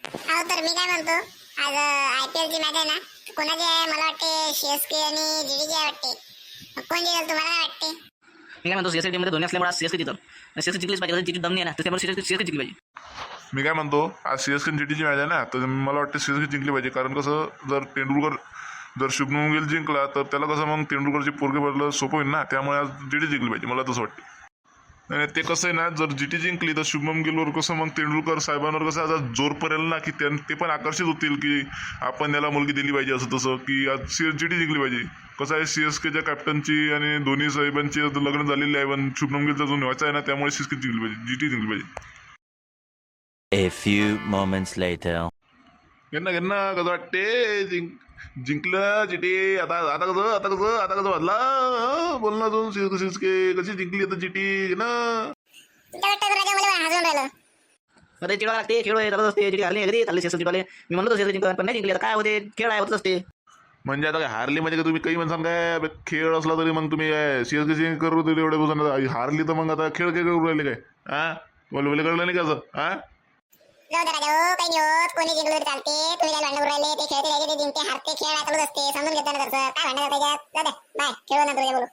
अहो तर मी काय म्हणतो, आज IPL ची मॅच आहे ना, कोणाची आहे? मला वाटते CSK आणि GDG आहे वाटते. कोण जिंकेल तुम्हाला काय वाटते? मी काय म्हणतो सीएसके टीममध्ये दोन्ही असल्यामुळे सीएसके जिंकल. सीएसके जिंकलीच पाहिजे, तिची दम नाही आहे ना, त्यामुळे सीएसके जिंकली पाहिजे. मी काय म्हणतो, आज CSK आणि GT ची मॅच आहे ना, तर मला वाटतं CSK जिंकली पाहिजे. कारण कसं, जर शुभमन गिल जिंकला तर त्याला कसं मग तेंडुलकरची पोरगे बदल सोपं होईल ना, त्यामुळे आज GT जिंकली पाहिजे, मला तसं वाटतं. आणि ते कसं आहे ना, जर GT जिंकली तर शुभमन गिलवर कसं मग तेंडुलकर साहेबांवर कसं आता जोर पडेल ना, की ते पण आकर्षित होतील की आपण याला मुलगी दिली पाहिजे असं तसं, की आज GT जिंकली पाहिजे. कसं आहे, CSKच्या कॅप्टनची आणि धोनी साहेबांची लग्न झालेली आहे, पण शुभमन गिलचा जो व्हायचा आहे ना, त्यामुळे CSK जिंकली पाहिजे, GT जिंकली पाहिजे. A few moments later. यांना कसं वाटते, जिंकलं GT. आता कसं वाटला बोलणं अजून CSK कशी जिंकली आता GT ना. तुमच्या वाटतं राजा मला हसवून राहिलं. अरे चिडवा लागते, खेळ येतच असते. जिथे हारली कधी चालले सीएसके जिंकले. मी म्हणतो सीएसके जिंकलं, पण नाही जिंकली. आता काय होते, खेळ आहे, होतच असते. म्हणजे आता काय हारली म्हणजे का तुम्ही काही म्हणसान काय, खेळ असला तरी मग तुम्ही CSK करू तरी एवढे बसून हारली तर मग आता खेळ काय करू राहिले काय? हा बोल कळलं नाही कसं? हा जाऊ दे राजा, हो काही नाही होत, कोणी जिंकलं तरी चालते. तुम्ही काय भांडण राहिले, ते खेळते राहिले, ते जिंकते हारते, खेळ चालूच असते, समजून घेतो ना. तसं काय भांडण त्याच्यात? जाऊ दे, बाय, खेळू नंतर बोलू.